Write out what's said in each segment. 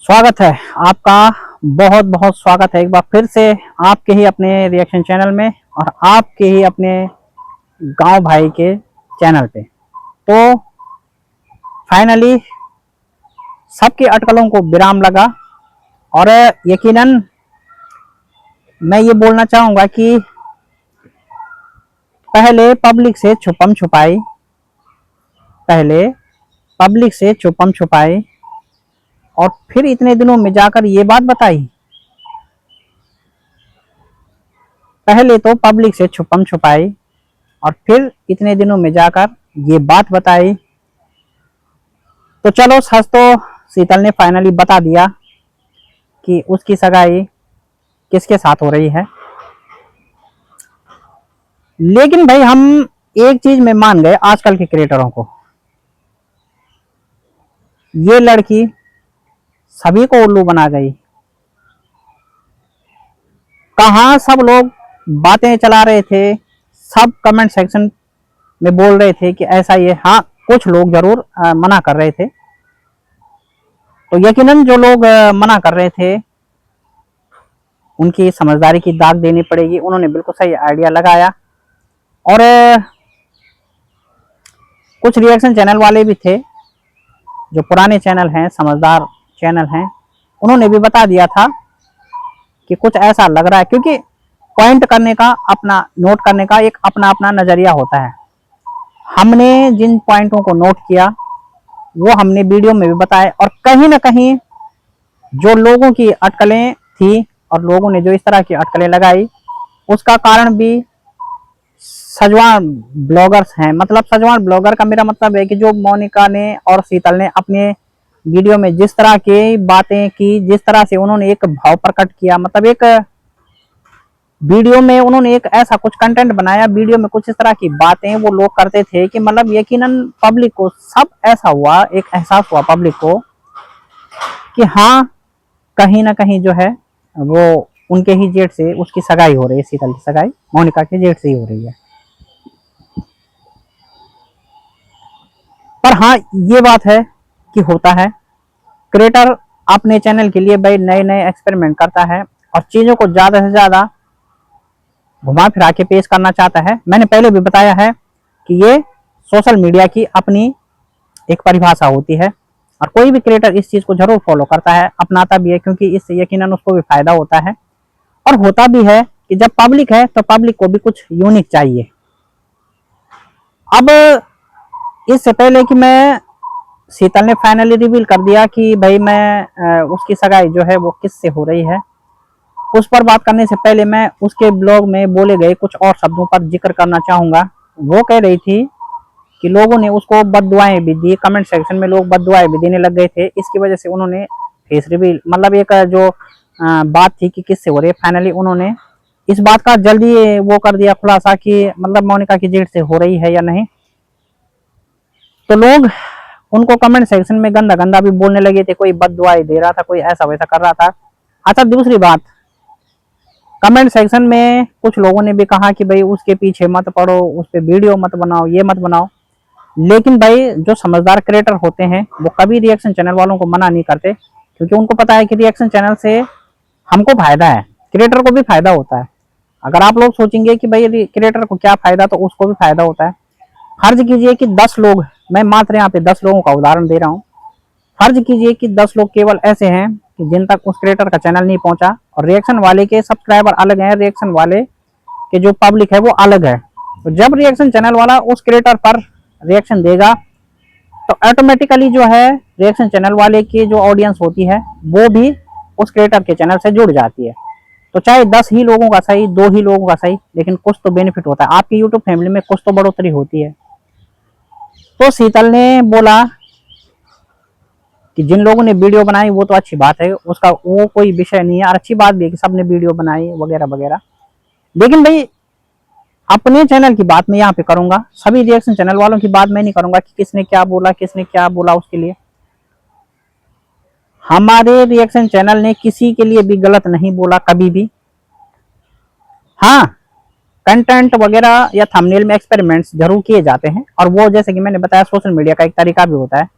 स्वागत है आपका। बहुत बहुत स्वागत है एक बार फिर से आपके ही अपने रिएक्शन चैनल में और आपके ही अपने गांव भाई के चैनल पे। तो फाइनली सबकी अटकलों को विराम लगा और यकीनन मैं ये बोलना चाहूंगा कि पहले पब्लिक से छुपम छुपाई और फिर इतने दिनों में जाकर ये बात बताई। पहले तो पब्लिक से छुपम छुपाई और फिर इतने दिनों में जाकर ये बात बताई। तो चलो सच तो शीतल ने फाइनली बता दिया कि उसकी सगाई किसके साथ हो रही है। लेकिन भाई हम एक चीज में मान गए आजकल के क्रिएटरों को, ये लड़की सभी को उल्लू बना गई। कहां सब लोग बातें चला रहे थे, सब कमेंट सेक्शन में बोल रहे थे कि ऐसा ये, हाँ कुछ लोग जरूर मना कर रहे थे। तो यकीनन जो लोग मना कर रहे थे उनकी समझदारी की दाग देनी पड़ेगी। उन्होंने बिल्कुल सही आइडिया लगाया और कुछ रिएक्शन चैनल वाले भी थे जो पुराने चैनल हैं, समझदार चैनल हैं, उन्होंने भी बता दिया था कि कुछ ऐसा लग रहा है। क्योंकि पॉइंट करने का अपना, नोट करने का एक अपना अपना नजरिया होता है। हमने जिन पॉइंटों को नोट किया वो हमने वीडियो में भी बताया और कहीं ना कहीं जो लोगों की अटकलें थी और लोगों ने जो इस तरह की अटकलें लगाई उसका कारण भी सजवान ब्लॉगर्स हैं। मतलब सजवान ब्लॉगर का मेरा मतलब है कि जो मोनिका ने और शीतल ने अपने वीडियो में जिस तरह की बातें की, जिस तरह से उन्होंने एक भाव प्रकट किया, मतलब एक वीडियो में उन्होंने एक ऐसा कुछ कंटेंट बनाया, वीडियो में कुछ इस तरह की बातें वो लोग करते थे कि मतलब यकीनन पब्लिक को सब ऐसा हुआ, एक एहसास हुआ पब्लिक को कि हाँ कहीं ना कहीं जो है वो उनके ही जेठ से उसकी सगाई हो रही है, शीतल की सगाई मोनिका के जेठ से ही हो रही है। पर हाँ ये बात है कि होता है, क्रिएटर अपने चैनल के लिए भाई नए नए एक्सपेरिमेंट करता है और चीजों को ज्यादा से ज्यादा घुमा फिरा के पेश करना चाहता है। मैंने पहले भी बताया है कि ये सोशल मीडिया की अपनी एक परिभाषा होती है और कोई भी क्रिएटर इस चीज को जरूर फॉलो करता है, अपनाता भी है, क्योंकि इससे यकीनन उसको भी फायदा होता है। और होता भी है कि जब पब्लिक है तो पब्लिक को भी कुछ यूनिक चाहिए। अब इससे पहले कि मैं, शीतल ने फाइनली रिवील कर दिया कि भाई मैं उसकी सगाई जो है वो किससे हो रही है, उस पर बात करने से पहले मैं उसके ब्लॉग में बोले गए कुछ और शब्दों पर जिक्र करना चाहूंगा। वो कह रही थी कि लोगों ने उसको बददुआएं भी दी, कमेंट सेक्शन में लोग बददुआएं भी देने लग गए थे। इसकी वजह से उन्होंने फेस रिवील, मतलब एक जो बात थी कि किससे हो रही है, फाइनली उन्होंने इस बात का जल्दी वो कर दिया खुलासा कि मतलब मोनिका की जेठ से हो रही है या नहीं। तो लोग उनको कमेंट सेक्शन में गंदा गंदा भी बोलने लगे थे, कोई बददुआएं दे रहा था, कोई ऐसा वैसा कर रहा था। अच्छा दूसरी बात, कमेंट सेक्शन में कुछ लोगों ने भी कहा कि भाई उसके पीछे मत पड़ो, उस पर वीडियो मत बनाओ, ये मत बनाओ। लेकिन भाई जो समझदार क्रिएटर होते हैं वो कभी रिएक्शन चैनल वालों को मना नहीं करते, क्योंकि उनको पता है कि रिएक्शन चैनल से हमको फायदा है, क्रिएटर को भी फायदा होता है। अगर आप लोग सोचेंगे कि भाई क्रिएटर को क्या फायदा, तो उसको भी फायदा होता है। फर्ज कीजिए कि 10 लोग, मैं मात्र यहाँ पे 10 लोगों का उदाहरण दे रहा हूँ, फर्ज कीजिए कि 10 लोग केवल ऐसे हैं कि जिन तक उस क्रिएटर का चैनल नहीं पहुंचा और रिएक्शन वाले के सब्सक्राइबर अलग हैं, रिएक्शन वाले के जो पब्लिक है वो अलग है। तो जब रिएक्शन चैनल वाला उस क्रिएटर पर रिएक्शन देगा तो ऑटोमेटिकली जो है रिएक्शन चैनल वाले की जो ऑडियंस होती है वो भी उस क्रिएटर के चैनल से जुड़ जाती है। तो चाहे 10 ही लोगों का सही, 2 ही लोगों का सही, लेकिन कुछ तो बेनिफिट होता है, आपकी यूट्यूब फैमिली में कुछ तो बढ़ोतरी होती है। तो शीतल ने बोला कि जिन लोगों ने वीडियो बनाई वो तो अच्छी बात है, उसका वो कोई विषय नहीं है और अच्छी बात भी है कि सबने वीडियो बनाई वगैरह वगैरह। लेकिन भाई अपने चैनल की बात मैं यहाँ पे करूंगा, सभी रिएक्शन चैनल वालों की बात मैं नहीं करूंगा कि किसने क्या बोला किसने क्या बोला। उसके लिए हमारे रिएक्शन चैनल ने किसी के लिए भी गलत नहीं बोला कभी भी। हाँ कंटेंट वगैरह या थंबनेल में एक्सपेरिमेंट्स जरूर किए जाते हैं और वो जैसे कि मैंने बताया सोशल मीडिया का एक तरीका भी होता है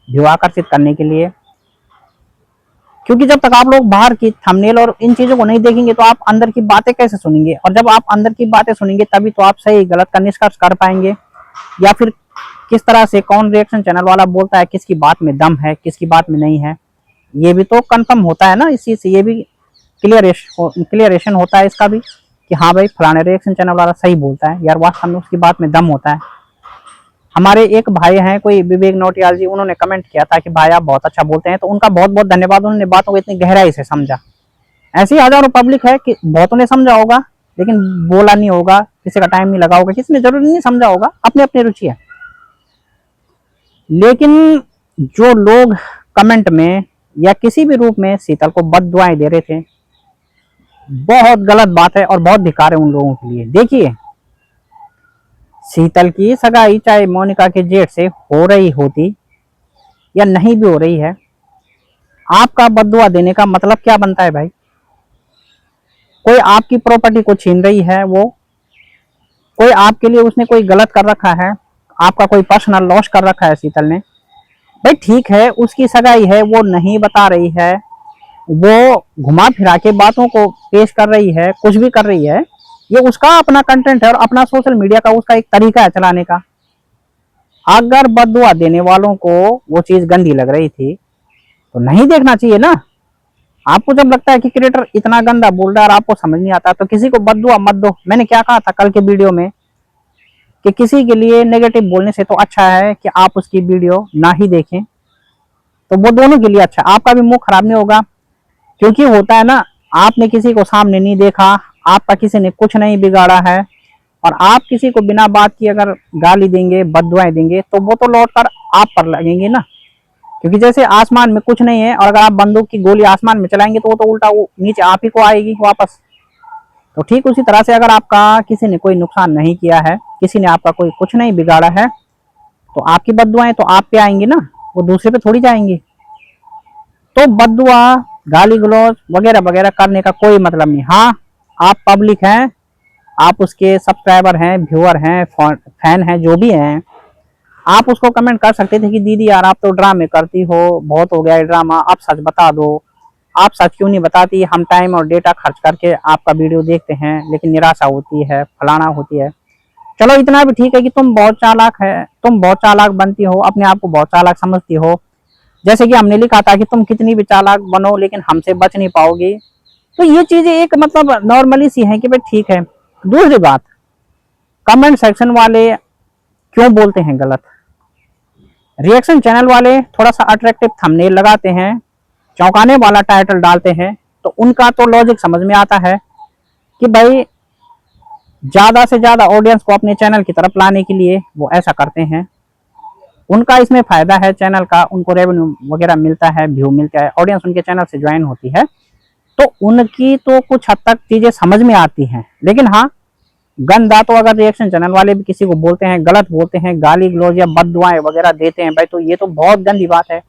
व्यू आकर्षित करने के लिए। क्योंकि जब तक आप लोग बाहर की थंबनेल और इन चीजों को नहीं देखेंगे तो आप अंदर की बातें कैसे सुनेंगे, और जब आप अंदर की बातें सुनेंगे तभी तो आप सही गलत का निष्कर्ष कर पाएंगे, या फिर किस तरह से कौन रिएक्शन चैनल वाला बोलता है, किसकी बात में दम है किसकी बात में नहीं है, ये भी तो कंफर्म होता है ना। इस चीज से ये भी क्लियरेशन होता है इसका भी कि हाँ भाई फलाने रिएक्शन चैनल वाला सही बोलता है यार, वास्तव में उसकी बात में दम होता है। हमारे एक भाई हैं कोई विवेक नौटियाल जी, उन्होंने कमेंट किया था कि भाई आप बहुत अच्छा बोलते हैं, तो उनका बहुत बहुत धन्यवाद, उन्होंने बातों को इतनी गहराई से समझा। ऐसी हजारों पब्लिक है कि बहुतों ने समझा होगा लेकिन बोला नहीं होगा, किसी का टाइम नहीं लगा होगा, किसी ने जरूरी नहीं समझा होगा, अपनी अपनी रुचि है। लेकिन जो लोग कमेंट में या किसी भी रूप में शीतल को बद्दुआएं दे रहे थे, बहुत गलत बात है और बहुत धिक्कार है उन लोगों के लिए। देखिए शीतल की सगाई चाहे मोनिका के जेठ से हो रही होती या नहीं भी हो रही है, आपका बद्दुआ देने का मतलब क्या बनता है भाई? कोई आपकी प्रॉपर्टी को छीन रही है, वो कोई आपके लिए उसने कोई गलत कर रखा है, आपका कोई पर्सनल लॉस कर रखा है शीतल ने, भाई ठीक है उसकी सगाई है, वो नहीं बता रही है, वो घुमा फिरा के बातों को पेश कर रही है, कुछ भी कर रही है, ये उसका अपना कंटेंट है और अपना सोशल मीडिया का उसका एक तरीका है चलाने का। अगर बद्दुआ देने वालों को वो चीज गंदी लग रही थी तो नहीं देखना चाहिए ना। आपको जब लगता है कि क्रिएटर इतना गंदा बोल रहा है और आपको समझ नहीं आता तो किसी को बद्दुआ मत दो। मैंने क्या कहा था कल के वीडियो में कि किसी के लिए नेगेटिव बोलने से तो अच्छा है कि आप उसकी वीडियो ना ही देखें, तो वो दोनों के लिए अच्छा, आपका भी मुंह खराब नहीं होगा। क्योंकि होता है ना, आपने किसी को सामने नहीं देखा, आपका किसी ने कुछ नहीं बिगाड़ा है, और आप किसी को बिना बात की अगर गाली देंगे बद्दुआएं देंगे तो वो तो लौट कर आप पर लगेंगे ना। क्योंकि जैसे आसमान में कुछ नहीं है और अगर आप बंदूक की गोली आसमान में चलाएंगे तो वो तो उल्टा वो नीचे आप ही को आएगी वापस। तो ठीक उसी तरह से अगर आपका किसी ने कोई नुकसान नहीं किया है, किसी ने आपका कोई कुछ नहीं बिगाड़ा है, तो आपकी बद्दुआएं तो आप पे आएंगी ना, वो दूसरे पे थोड़ी जाएंगी। तो बद्दुआ गाली गलौज वगैरह वगैरह करने का कोई मतलब नहीं। हाँ आप पब्लिक हैं, आप उसके सब्सक्राइबर हैं, व्यूअर हैं, फैन हैं, जो भी हैं, आप उसको कमेंट कर सकते थे कि दीदी यार आप तो ड्रामे करती हो, बहुत हो गया है ड्रामा, आप सच बता दो, आप सच क्यों नहीं बताती, हम टाइम और डेटा खर्च करके आपका वीडियो देखते हैं लेकिन निराशा होती है, फलाना होती है। चलो इतना भी ठीक है कि तुम बहुत चालाक है, तुम बहुत चालाक बनती हो, अपने आप को बहुत चालाक समझती हो, जैसे कि हमने लिखा था कि तुम कितनी भी चालाक बनो लेकिन हमसे बच नहीं पाओगी। तो ये चीजें एक मतलब नॉर्मली सी है कि भाई ठीक है। दूसरी बात, कमेंट सेक्शन वाले क्यों बोलते हैं गलत? रिएक्शन चैनल वाले थोड़ा सा अट्रैक्टिव थंबनेल लगाते हैं, चौंकाने वाला टाइटल डालते हैं, तो उनका तो लॉजिक समझ में आता है कि भाई ज्यादा से ज्यादा ऑडियंस को अपने चैनल की तरफ लाने के लिए वो ऐसा करते हैं। उनका इसमें फायदा है चैनल का, उनको रेवेन्यू वगैरह मिलता है, व्यू मिलता है, ऑडियंस उनके चैनल से ज्वाइन होती है, तो उनकी तो कुछ हद तक चीजें समझ में आती हैं। लेकिन हाँ गंदा तो अगर रिएक्शन चैनल वाले भी किसी को बोलते हैं, गलत बोलते हैं, गाली गलौज या बद्दुआएं वगैरह देते हैं भाई, तो ये तो बहुत गंदी बात है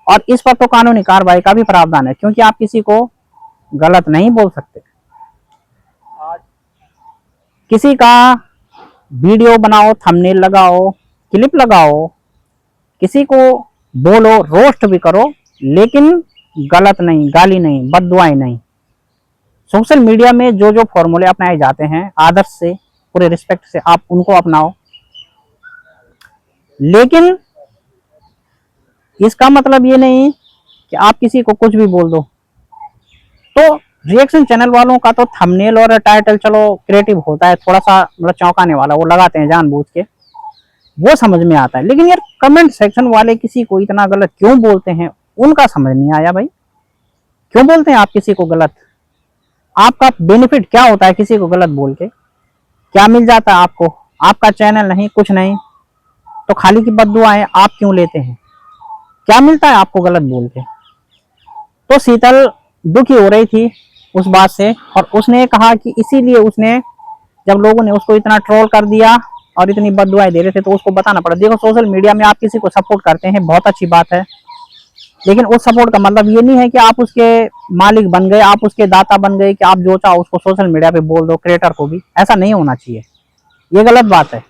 और इस पर तो कानूनी कार्रवाई का भी प्रावधान है, क्योंकि आप किसी को गलत नहीं बोल सकते। किसी का वीडियो बनाओ, थंबनेल लगाओ, क्लिप लगाओ, किसी को बोलो, रोस्ट भी करो, लेकिन गलत नहीं, गाली नहीं, बद्दुआएं नहीं। सोशल मीडिया में जो जो फॉर्मूले अपनाए जाते हैं आदर्श से, पूरे रिस्पेक्ट से आप उनको अपनाओ, लेकिन इसका मतलब ये नहीं कि आप किसी को कुछ भी बोल दो। तो रिएक्शन चैनल वालों का तो थंबनेल और टाइटल चलो क्रिएटिव होता है, थोड़ा सा मतलब चौंकाने वाला, वो लगाते हैं जानबूझ के, वो समझ में आता है। लेकिन यार कमेंट सेक्शन वाले किसी को इतना गलत क्यों बोलते हैं, उनका समझ नहीं आया भाई। क्यों बोलते हैं आप किसी को गलत? आपका बेनिफिट क्या होता है किसी को गलत बोल के? क्या मिल जाता है आपको? आपका चैनल नहीं, कुछ नहीं, तो खाली की बद्दुआएं आप क्यों लेते हैं? क्या मिलता है आपको गलत बोल के? तो शीतल दुखी हो रही थी उस बात से, और उसने कहा कि इसीलिए उसने, जब लोगों ने उसको इतना ट्रोल कर दिया और इतनी बद्दुआएं दे रहे थे, तो उसको बताना पड़ा। देखो सोशल मीडिया में आप किसी को सपोर्ट करते हैं, बहुत अच्छी बात है, लेकिन उस सपोर्ट का मतलब ये नहीं है कि आप उसके मालिक बन गए, आप उसके दाता बन गए कि आप जो चाहो उसको सोशल मीडिया पे बोल दो। क्रिएटर को भी ऐसा नहीं होना चाहिए, ये गलत बात है।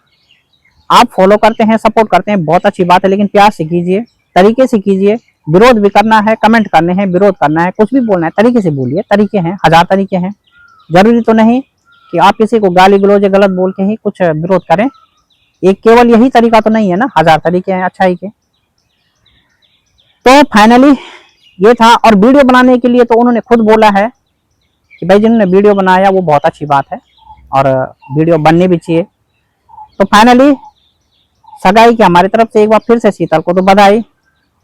आप फॉलो करते हैं, सपोर्ट करते हैं, बहुत अच्छी बात है, लेकिन प्यार से कीजिए, तरीके से कीजिए, विरोध भी करना है, कमेंट करने हैं, विरोध करना है, कुछ भी बोलना है, तरीके से बोलिए। तरीके हैं, 1000 तरीके हैं। जरूरी तो नहीं कि आप किसी को गाली गलौज गलत बोल के ही कुछ विरोध करें। एक केवल यही तरीका तो नहीं है ना, 1000 तरीके हैं अच्छाई के। तो फाइनली ये था। और वीडियो बनाने के लिए तो उन्होंने खुद बोला है कि भाई जिन्होंने वीडियो बनाया वो बहुत अच्छी बात है और वीडियो बननी भी चाहिए। तो फाइनली सगाई की हमारी तरफ से एक बार फिर से शीतल को तो बधाई।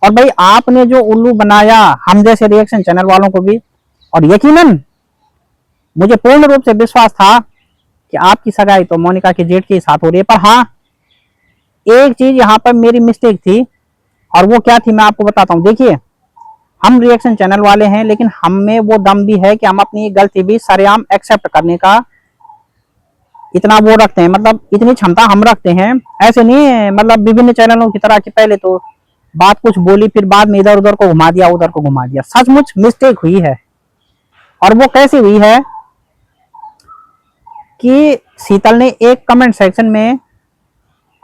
और भाई आपने जो उल्लू बनाया हम जैसे रिएक्शन चैनल वालों को भी, और यकीनन मुझे पूर्ण रूप से विश्वास था कि आपकी सगाई तो मोनिका के जेठ के साथ हो रही है। पर हाँ, एक चीज यहाँ पर मेरी मिस्टेक थी, और वो क्या थी मैं आपको बताता हूँ। देखिए, हम रिएक्शन चैनल वाले हैं, लेकिन हम में वो दम भी है कि हम अपनी गलती भी सरेआम एक्सेप्ट करने का इतना वो रखते हैं, मतलब इतनी क्षमता हम रखते हैं। ऐसे नहीं मतलब विभिन्न चैनलों की तरह कि पहले तो बात कुछ बोली फिर बाद में इधर उधर को घुमा दिया, उधर को घुमा दिया। सचमुच मिस्टेक हुई है। और वो कैसे हुई है कि शीतल ने एक कमेंट सेक्शन में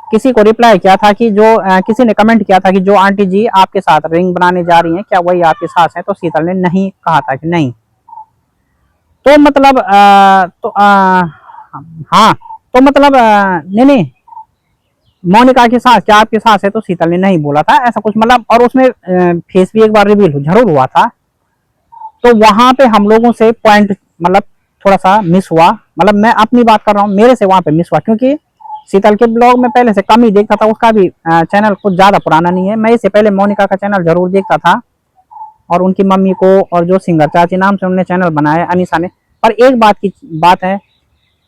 किसी को रिप्लाई किया था कि जो किसी ने कमेंट किया था कि जो आंटी जी आपके साथ रिंग बनाने जा रही हैं क्या वही आपकी सास है? तो शीतल ने नहीं कहा था कि नहीं। तो मतलब हाँ, तो मतलब नहीं नहीं, मोनिका की सास क्या आपकी सास है? तो शीतल ने नहीं बोला था ऐसा कुछ, मतलब। और उसमें फेस भी एक बार रिवील जरूर हुआ था। तो वहां पे हम लोगों से पॉइंट मतलब थोड़ा सा मिस हुआ। मतलब मैं अपनी बात कर रहा हूँ, मेरे से वहां पे मिस हुआ, क्योंकि शीतल के ब्लॉग में पहले से कम ही देखता था। उसका भी चैनल कुछ ज्यादा पुराना नहीं है। मैं इससे पहले मोनिका का चैनल जरूर देखता था, और उनकी मम्मी को, और जो सिंगर चाची नाम से उन्होंने चैनल बनाया अनीसा ने। पर एक बात है,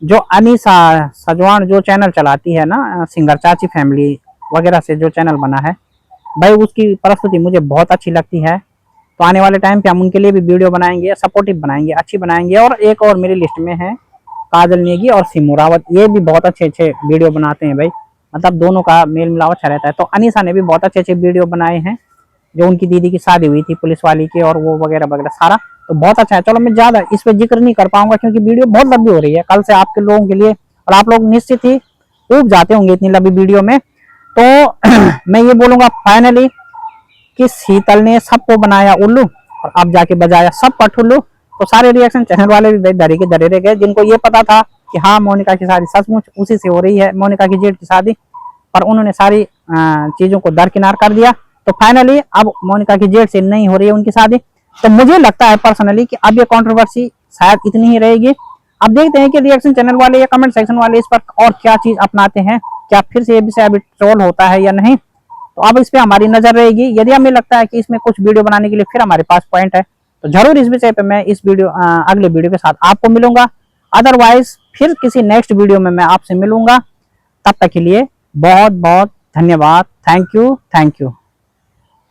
जो अनीसा सजवान जो चैनल चलाती है ना, सिंगर चाची फैमिली वगैरह से जो चैनल बना है, भाई उसकी प्रस्तुति मुझे बहुत अच्छी लगती है। तो आने वाले टाइम पे हम उनके लिए भी वीडियो बनाएंगे, सपोर्टिव बनाएंगे, अच्छी बनाएंगे। और एक और मेरी लिस्ट में है काजल नेगी और सिमू रावत, ये भी बहुत अच्छे अच्छे वीडियो बनाते हैं भाई। मतलब दोनों का मेल मिलाव अच्छा रहता है। तो अनीसा ने भी बहुत अच्छे अच्छे वीडियो बनाए हैं, जो उनकी दीदी की शादी हुई थी पुलिस वाली की, और वो वगैरह वगैरह सारा तो बहुत अच्छा है। चलो मैं ज्यादा इस पे जिक्र नहीं कर पाऊंगा क्योंकि वीडियो बहुत लंबी हो रही है कल से आपके लोगों के लिए, और आप लोग निश्चित ही ऊब जाते होंगे इतनी लंबी वीडियो में। तो मैं ये बोलूंगा फाइनली कि शीतल ने सबको बनाया उल्लू, और अब जाके बजाया सब पठुल्लू। तो सारे रिएक्शन चैनल वाले भी डरे के डरे रह गए, जिनको ये पता था कि हाँ मोनिका की शादी सचमुच उसी से हो रही है, मोनिका की जेठ की शादी, पर उन्होंने सारी चीजों को दरकिनार कर दिया। तो फाइनली अब मोनिका की जेठ से नहीं हो रही है उनकी शादी। तो मुझे लगता है पर्सनली कि अब ये कंट्रोवर्सी शायद इतनी ही रहेगी। अब देखते हैं कि रिएक्शन चैनल वाले या कमेंट सेक्शन वाले इस पर और क्या चीज अपनाते हैं, क्या फिर से ये विषय अभी ट्रोल होता है या नहीं। तो अब इस पे हमारी नजर रहेगी। यदि हमें लगता है कि इसमें कुछ वीडियो बनाने के लिए फिर हमारे पास पॉइंट है, तो जरूर इस विषय पे मैं इस वीडियो अगले वीडियो के साथ आपको मिलूंगा। अदरवाइज फिर किसी नेक्स्ट वीडियो में मैं आपसे मिलूंगा। तब तक के लिए बहुत बहुत धन्यवाद। Thank you, thank you.